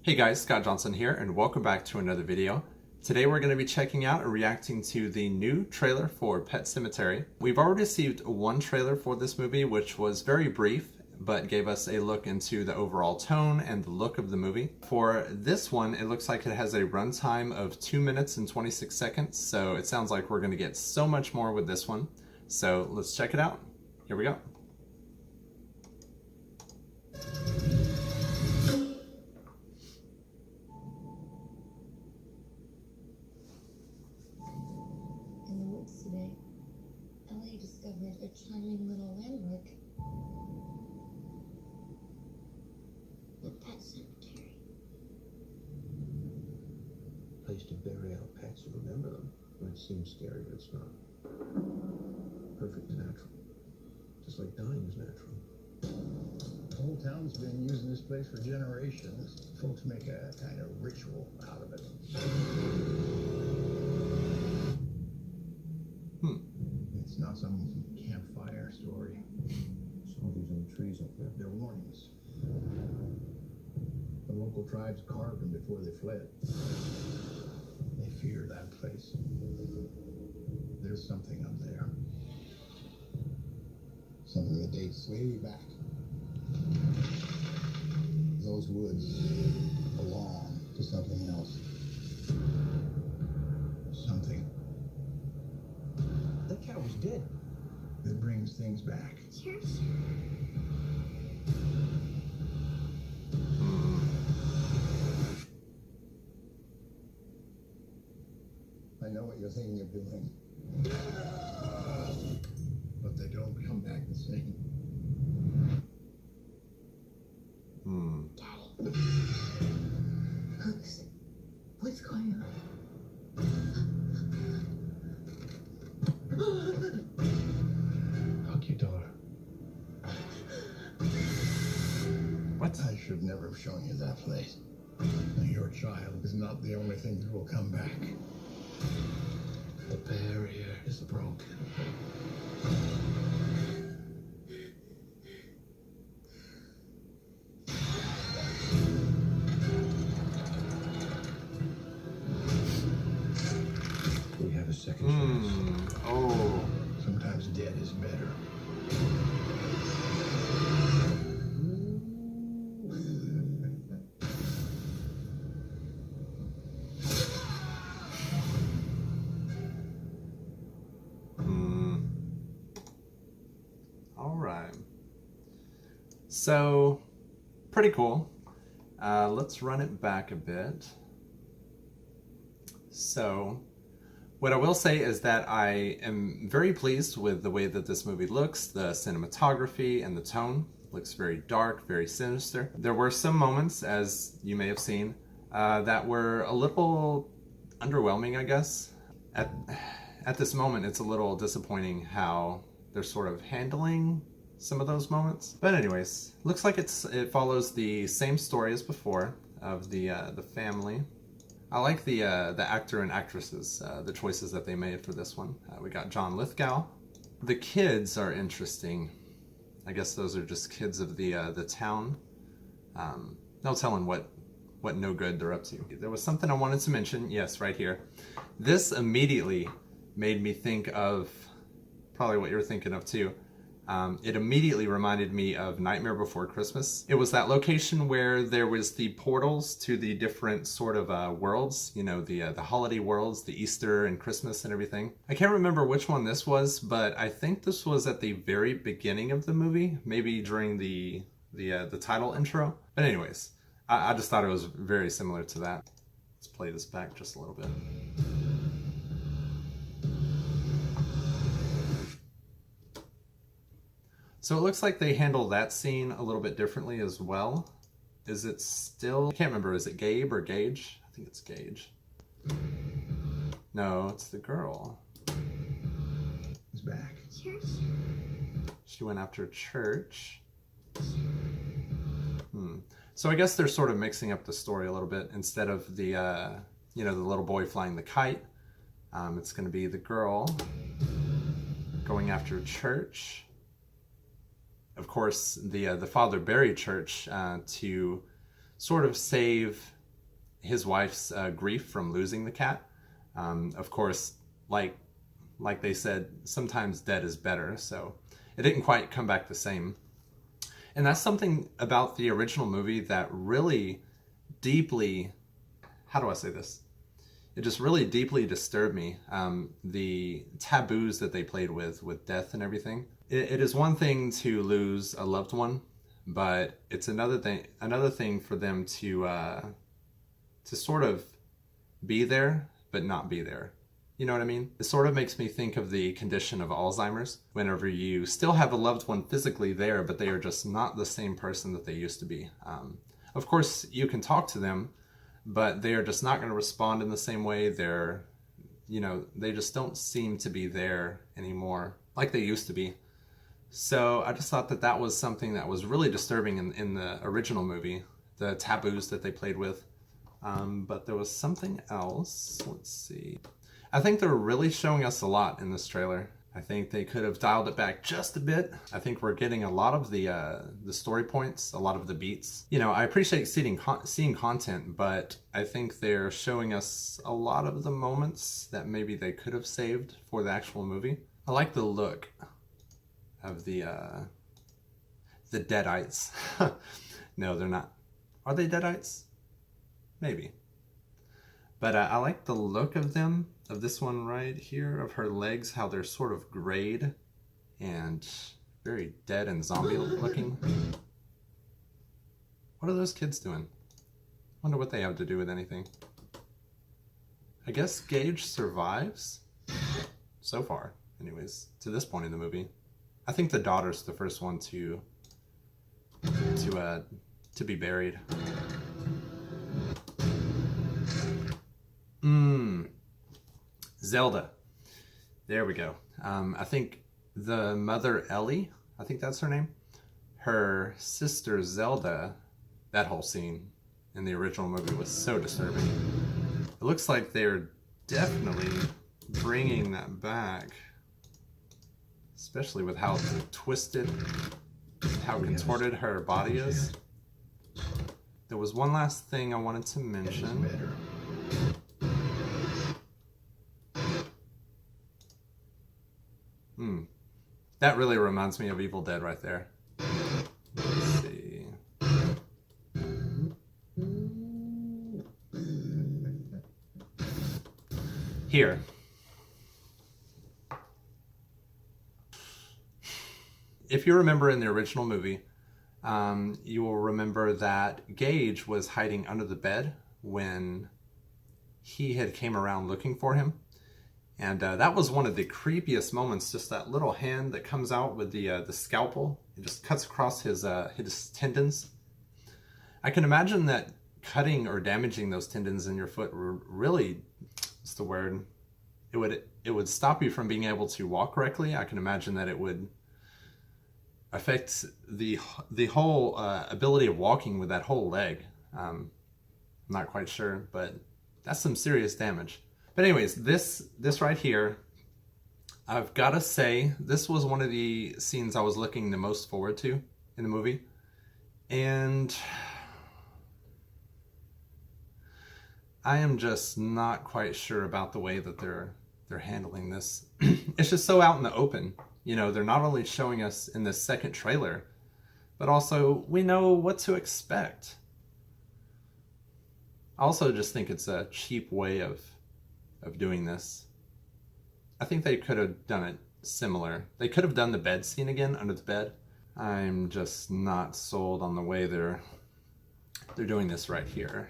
Hey guys, Scott Johnson here, and welcome back to another video. Today we're going to be checking out and reacting to the new trailer for Pet Sematary. We've already received one trailer for this movie, which was very brief, but gave us a look into the overall tone and the look of the movie. For this one, it looks like it has a runtime of 2 minutes and 26 seconds, so it sounds like we're going to get so much more with this one. So let's check it out. Here we go. Today, LA discovered a charming little landmark. The Pet Sematary. Place to bury our pets and remember them. It seems scary, but it's not. Perfect and natural. Just like dying is natural. The whole town's been using this place for generations. Folks make a kind of ritual out of it. It's not some campfire story. Saw these in the trees up there. They're warnings. The local tribes carved them before they fled. They fear that place. There's something up there. Something that dates way back. Those woods belong to something else. Something That cat was dead. that brings things back. Cheers. I know what you're thinking of doing. But they don't come back the same. Daddy. Hugs. What's going on? Hug your daughter. What? I should never have shown you that place. Your child is not the only thing that will come back. The barrier is broken. We have a second chance. Oh. Sometimes dead is better. All right. So, pretty cool. Let's run it back a bit. So, what I will say is that I am very pleased with the way that this movie looks, the cinematography and the tone. Looks very dark, very sinister. There were some moments, as you may have seen, that were a little underwhelming, I guess. At this moment, it's a little disappointing how they're sort of handling some of those moments. But anyways, looks like it follows the same story as before of the family. I like the actor and actresses, the choices that they made for this one. We got John Lithgow. The kids are interesting. I guess those are just kids of the town. No telling what no good they're up to. There was something I wanted to mention. Yes, right here. This immediately made me think of probably what you're thinking of too. It immediately reminded me of Nightmare Before Christmas. It was that location where there was the portals to the different sort of worlds, you know, the holiday worlds, the Easter and Christmas and everything. I can't remember which one this was, but I think this was at the very beginning of the movie, maybe during the title intro. But anyways, I just thought it was very similar to that. Let's play this back just a little bit. So it looks like they handle that scene a little bit differently as well. Is it still, I can't remember, is it Gabe or Gage? I think it's Gage. No, it's the girl. He's back. Cheers. She went after church. So I guess they're sort of mixing up the story a little bit. Instead of the, you know, the little boy flying the kite, it's going to be the girl going after church. Of course, the father buried church to sort of save his wife's grief from losing the cat. Of course, like they said, sometimes dead is better, so it didn't quite come back the same. And that's something about the original movie that really deeply, how do I say this? It just really deeply disturbed me. The taboos that they played with death and everything. It is one thing to lose a loved one, but it's another thing for them to sort of be there but not be there. You know what I mean? It sort of makes me think of the condition of Alzheimer's, whenever you still have a loved one physically there, but they are just not the same person that they used to be. Of course, you can talk to them, but they are just not going to respond in the same way. They just don't seem to be there anymore like they used to be. So I just thought that was something that was really disturbing in the original movie, the taboos that they played with. But there was something else. Let's see. I think they're really showing us a lot in this trailer. I think they could have dialed it back just a bit. I think we're getting a lot of the story points, a lot of the beats. I appreciate seeing content, but I think they're showing us a lot of the moments that maybe they could have saved for the actual movie. I like the look of the Deadites. No, they're not. Are they Deadites? Maybe. But I like the look of them, of this one right here, of her legs, how they're sort of grayed and very dead and zombie looking. What are those kids doing? Wonder what they have to do with anything. I guess Gage survives? So far, anyways, to this point in the movie. I think the daughter's the first one to be buried. Zelda. There we go. I think the mother Ellie, I think that's her name. Her sister Zelda, that whole scene in the original movie was so disturbing. It looks like they're definitely bringing that back. Especially with how twisted, how contorted her body is. There was one last thing I wanted to mention. That really reminds me of Evil Dead right there. Let's see. Here. If you remember in the original movie, you will remember that Gage was hiding under the bed when he had came around looking for him. And that was one of the creepiest moments, just that little hand that comes out with the scalpel. It just cuts across his tendons. I can imagine that cutting or damaging those tendons in your foot really, what's the word? It would stop you from being able to walk correctly. I can imagine that it would affect the whole ability of walking with that whole leg. I'm not quite sure, but that's some serious damage. But anyways, this right here, I've got to say, this was one of the scenes I was looking the most forward to in the movie. And I am just not quite sure about the way that they're handling this. It's just so out in the open. They're not only showing us in this second trailer, but also we know what to expect. I also just think it's a cheap way of doing this. I think they could have done it similar. They could have done the bed scene again under the bed. I'm just not sold on the way they're doing this right here.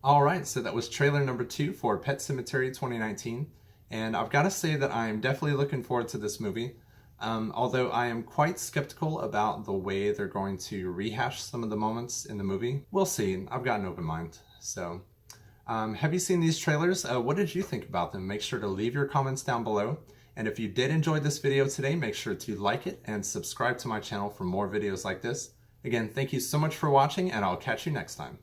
Alright, so that was trailer number 2 for Pet Sematary 2019. And I've got to say that I'm definitely looking forward to this movie. Although I am quite skeptical about the way they're going to rehash some of the moments in the movie. We'll see. I've got an open mind. So, have you seen these trailers? What did you think about them? Make sure to leave your comments down below. And if you did enjoy this video today, make sure to like it and subscribe to my channel for more videos like this. Again, thank you so much for watching, and I'll catch you next time.